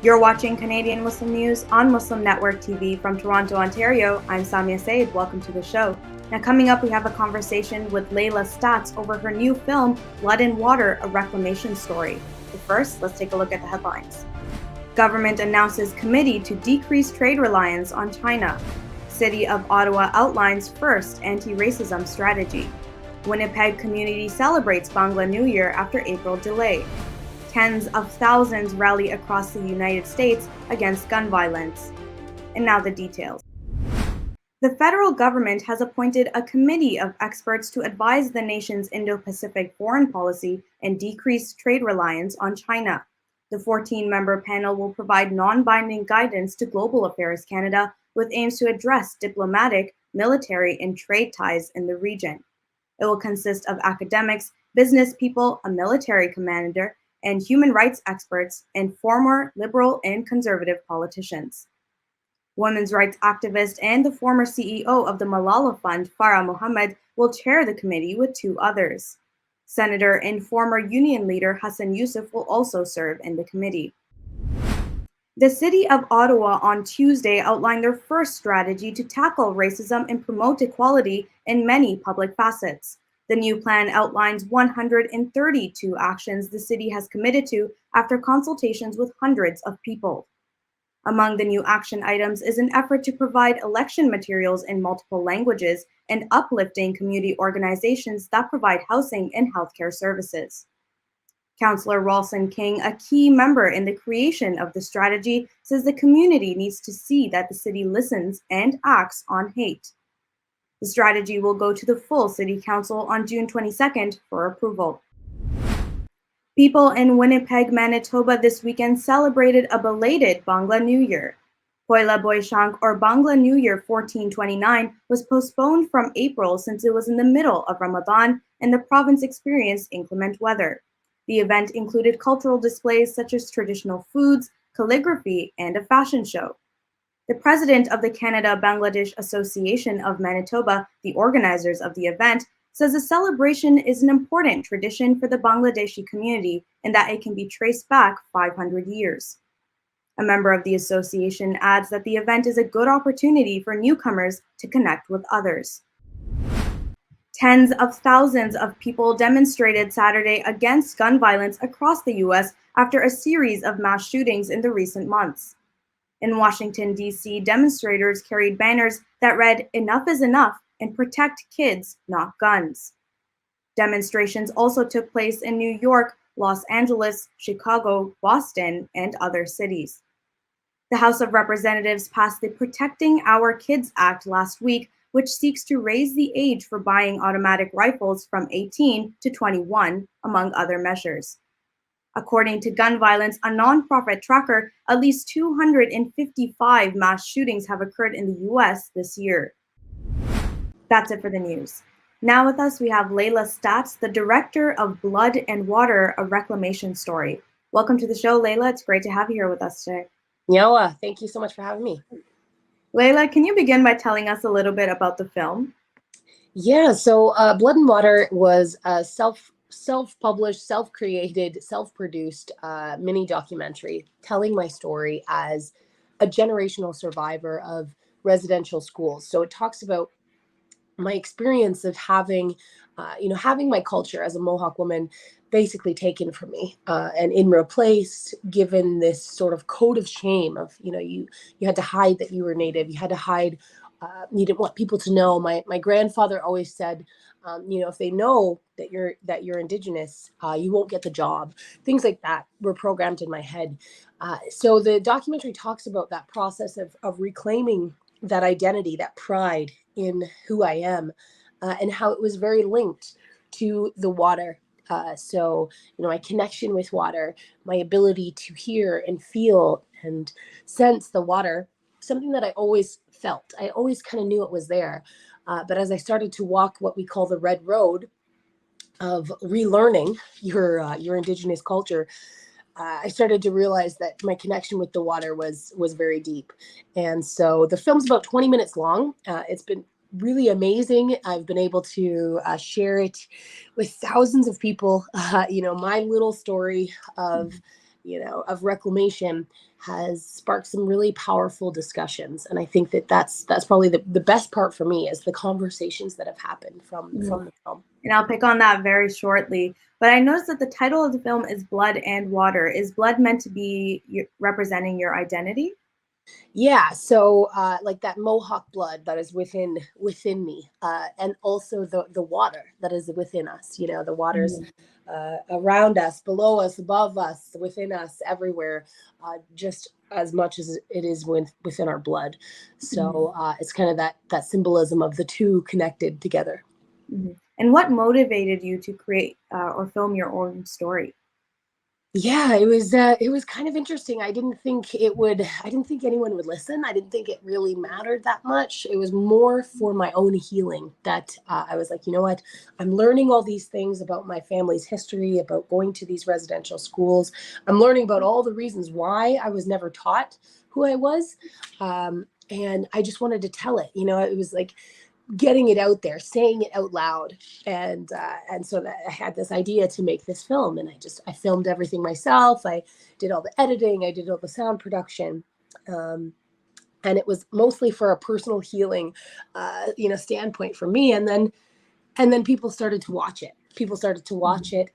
You're watching Canadian Muslim News on Muslim Network TV from Toronto, Ontario. I'm Samia Said. Welcome to the show. Now, coming up, we have a conversation with Layla Staats over her new film, Blood and Water, a Reclamation Story. But first, let's take a look at the headlines. Government announces committee to decrease trade reliance on China. City of Ottawa outlines first anti-racism strategy. Winnipeg community celebrates Bangla New Year after April delay. Tens of thousands rally across the United States against gun violence. And now the details. The federal government has appointed a committee of experts to advise the nation's Indo-Pacific foreign policy and decrease trade reliance on China. The 14-member panel will provide non-binding guidance to Global Affairs Canada with aims to address diplomatic, military, and trade ties in the region. It will consist of academics, business people, a military commander, and human rights experts, and former liberal and conservative politicians. Women's rights activist and the former CEO of the Malala Fund, Farah Mohammed, will chair the committee with two others. Senator and former union leader Hassan Yusuf will also serve in the committee. The City of Ottawa on Tuesday outlined their first strategy to tackle racism and promote equality in many public facets. The new plan outlines 132 actions the city has committed to after consultations with hundreds of people. Among the new action items is an effort to provide election materials in multiple languages and uplifting community organizations that provide housing and healthcare services. Councillor Ralston King, a key member in the creation of the strategy, says the community needs to see that the city listens and acts on hate. The strategy will go to the full City Council on June 22nd for approval. People in Winnipeg, Manitoba this weekend celebrated a belated Bangla New Year. Poila Boishakh, or Bangla New Year 1429, was postponed from April since it was in the middle of Ramadan and the province experienced inclement weather. The event included cultural displays such as traditional foods, calligraphy, and a fashion show. The president of the Canada-Bangladesh Association of Manitoba, the organizers of the event, says the celebration is an important tradition for the Bangladeshi community and that it can be traced back 500 years. A member of the association adds that the event is a good opportunity for newcomers to connect with others. Tens of thousands of people demonstrated Saturday against gun violence across the U.S. after a series of mass shootings in the recent months. In Washington, D.C., demonstrators carried banners that read, "Enough is enough," and "Protect kids, not guns." Demonstrations also took place in New York, Los Angeles, Chicago, Boston, and other cities. The House of Representatives passed the Protecting Our Kids Act last week, which seeks to raise the age for buying automatic rifles from 18 to 21, among other measures. According to Gun Violence, a nonprofit tracker, at least 255 mass shootings have occurred in the U.S. this year. That's it for the news. Now with us, we have Layla Staats, the director of Blood and Water, a Reclamation Story. Welcome to the show, Layla. It's great to have you here with us today. Yoa, thank you so much for having me. Layla, can you begin by telling us a little bit about the film? Yeah, so Blood and Water was a self-published, self-created, self-produced mini documentary telling my story as a generational survivor of residential schools. So it talks about my experience of having my culture as a Mohawk woman basically taken from me and in replaced, given this sort of code of shame of, you had to hide that you were Native. You had to hide. You didn't want people to know. My grandfather always said, if they know that you're Indigenous, you won't get the job. Things like that were programmed in my head. So the documentary talks about that process of reclaiming that identity, that pride in who I am, and how it was very linked to the water. So my connection with water, my ability to hear and feel and sense the water, something that I always felt. I always kind of knew it was there. But as I started to walk what we call the red road of relearning your Indigenous culture, I started to realize that my connection with the water was very deep. And so the film's about 20 minutes long. It's been really amazing. I've been able to share it with thousands of people. My little story of of reclamation has sparked some really powerful discussions. And I think that that's probably the best part for me, is the conversations that have happened from the film. And I'll pick on that very shortly. But I noticed that the title of the film is Blood and Water. Is blood meant to be representing your identity? Yeah, so like that Mohawk blood that is within me, and also the water that is within us. The waters around us, below us, above us, within us, everywhere, just as much as it is within our blood. So it's kind of that symbolism of the two connected together. And what motivated you to create or film your own story? Yeah, it was kind of interesting. I didn't think anyone would listen. I didn't think it really mattered that much. It was more for my own healing that I was like, you know what? I'm learning all these things about my family's history, about going to these residential schools. I'm learning about all the reasons why I was never taught who I was. And I just wanted to tell it. It was like getting it out there, saying it out loud. And so that I had this idea to make this film, and I filmed everything myself. I did all the editing, I did all the sound production. And it was mostly for a personal healing, standpoint for me. And then people started to watch it.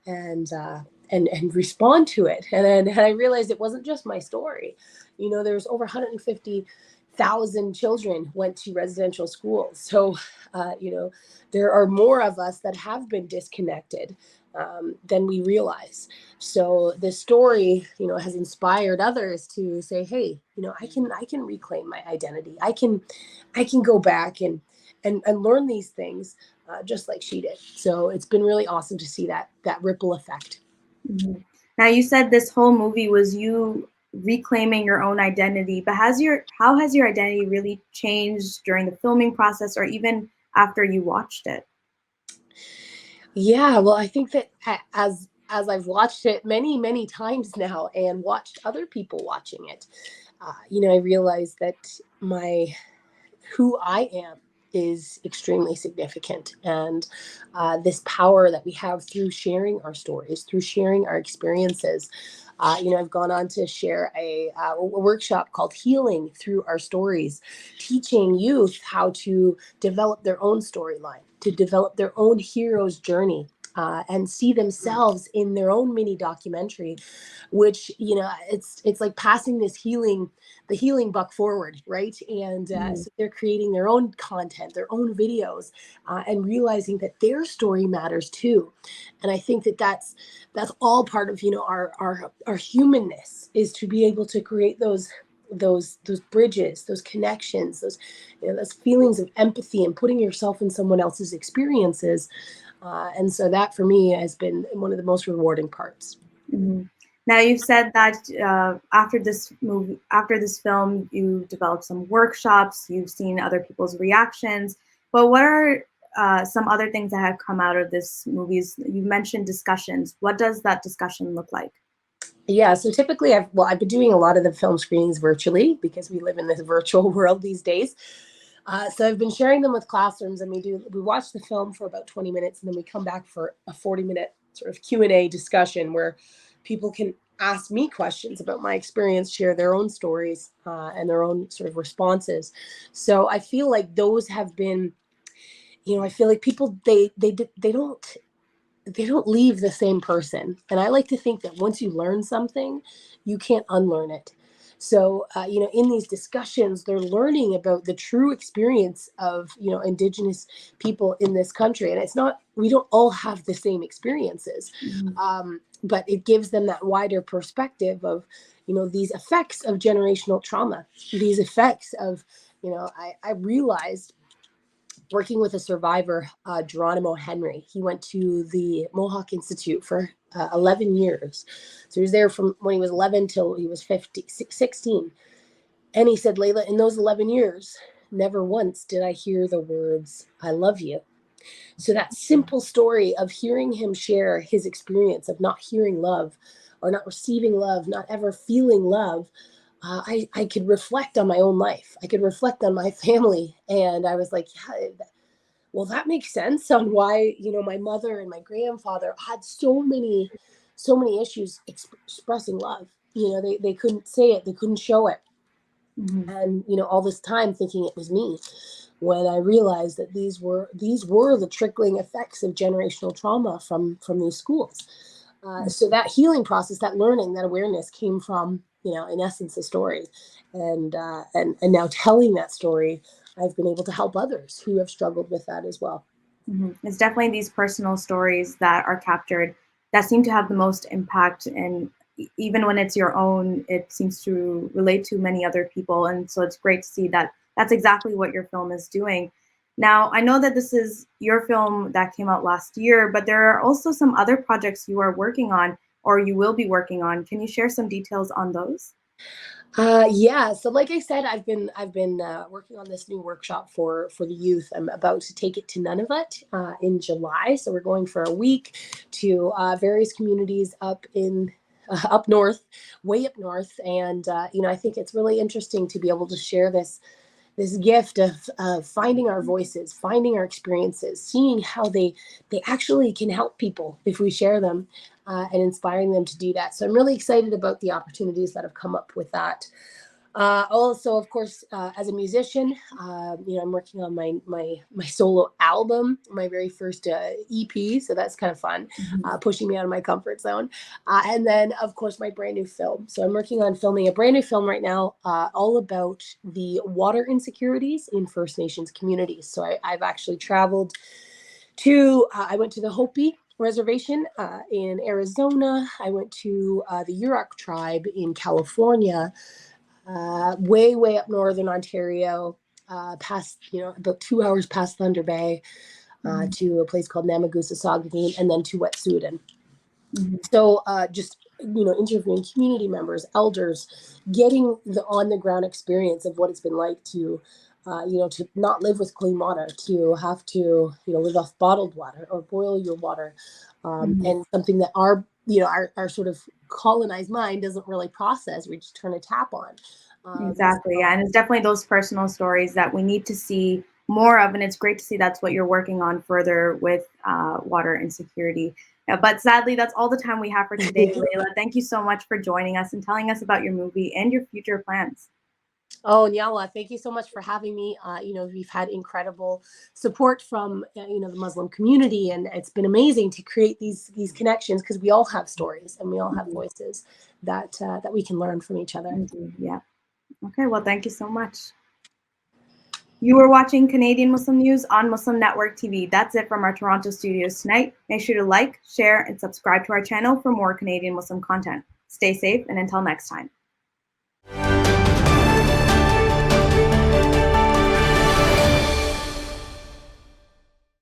And respond to it. And I realized it wasn't just my story. There's over 150,000 children went to residential schools. So, there are more of us that have been disconnected than we realize. So this story, has inspired others to say, hey, I can reclaim my identity. I can go back and learn these things just like she did. So it's been really awesome to see that ripple effect. Now, you said this whole movie was you reclaiming your own identity, but how has your identity really changed during the filming process or even after you watched it? Yeah, well, I think that as I've watched it many, many times now and watched other people watching it, I realized that who I am is extremely significant. And this power that we have through sharing our stories, through sharing our experiences. I've gone on to share a workshop called Healing Through Our Stories, teaching youth how to develop their own storyline, to develop their own hero's journey, and see themselves in their own mini documentary, which, it's like passing the healing buck forward, right? And so they're creating their own content, their own videos, and realizing that their story matters too. And I think that that's all part of our humanness, is to be able to create those bridges, those connections, those feelings of empathy and putting yourself in someone else's experiences. And so that for me has been one of the most rewarding parts. Now, you've said that after this film, you developed some workshops, you've seen other people's reactions, but what are some other things that have come out of this movies? You mentioned discussions. What does that discussion look like? Yeah, so typically I've been doing a lot of the film screenings virtually because we live in this virtual world these days. So I've been sharing them with classrooms, and we watch the film for about 20 minutes, and then we come back for a 40-minute sort of Q&A discussion where people can ask me questions about my experience, share their own stories, and their own sort of responses. So I feel like those have been, I feel like people, they don't leave the same person. And I like to think that once you learn something, you can't unlearn it. So, in these discussions, they're learning about the true experience of, Indigenous people in this country. And we don't all have the same experiences, but it gives them that wider perspective of, these effects of generational trauma, these effects of, I realized working with a survivor, Geronimo Henry. He went to the Mohawk Institute for 11 years. So he was there from when he was 11 till he was 16. And he said, Layla, in those 11 years, never once did I hear the words, I love you. So that simple story of hearing him share his experience of not hearing love or not receiving love, not ever feeling love, I could reflect on my own life. I could reflect on my family. And I was like, yeah, well, that makes sense on why, my mother and my grandfather had so many issues expressing love. they couldn't say it, they couldn't show it. Mm-hmm. And, all this time thinking it was me, when I realized that these were the trickling effects of generational trauma from these schools. So that healing process, that learning, that awareness came from, in essence, a story. And now telling that story, I've been able to help others who have struggled with that as well. Mm-hmm. It's definitely these personal stories that are captured that seem to have the most impact. And even when it's your own, it seems to relate to many other people. And so it's great to see that that's exactly what your film is doing. Now, I know that this is your film that came out last year, but there are also some other projects you are working on or you will be working on. Can you share some details on those? Yeah. So, like I said, I've been working on this new workshop for the youth. I'm about to take it to Nunavut in July. So we're going for a week to various communities up north, way up north, and I think it's really interesting to be able to share this gift of finding our voices, finding our experiences, seeing how they actually can help people if we share them, and inspiring them to do that. So I'm really excited about the opportunities that have come up with that. Also, of course, as a musician, I'm working on my solo album, my very first EP. So that's kind of fun, pushing me out of my comfort zone. And then, of course, my brand new film. So I'm working on filming a brand new film right now, all about the water insecurities in First Nations communities. So I've actually traveled I went to the Hopi Reservation in Arizona. I went to the Yurok tribe in California. Way up northern Ontario, past, about 2 hours past Thunder Bay, to a place called Namagusa-Saugatuck, and then to Wet'suwet'en. Mm-hmm. So just, interviewing community members, elders, getting the on the ground experience of what it's been like to, to not live with clean water, to have to, live off bottled water or boil your water, and something that our sort of colonized mind doesn't really process. We just turn a tap on. Exactly. Yeah. And it's definitely those personal stories that we need to see more of. And it's great to see that's what you're working on further with water insecurity. But sadly, that's all the time we have for today, Layla. Thank you so much for joining us and telling us about your movie and your future plans. Oh, Nyala, thank you so much for having me. We've had incredible support from, the Muslim community, and it's been amazing to create these connections because we all have stories and we all have voices that we can learn from each other. Yeah. Okay. Well, thank you so much. You were watching Canadian Muslim News on Muslim Network TV. That's it from our Toronto studios tonight. Make sure to like, share, and subscribe to our channel for more Canadian Muslim content. Stay safe, and until next time.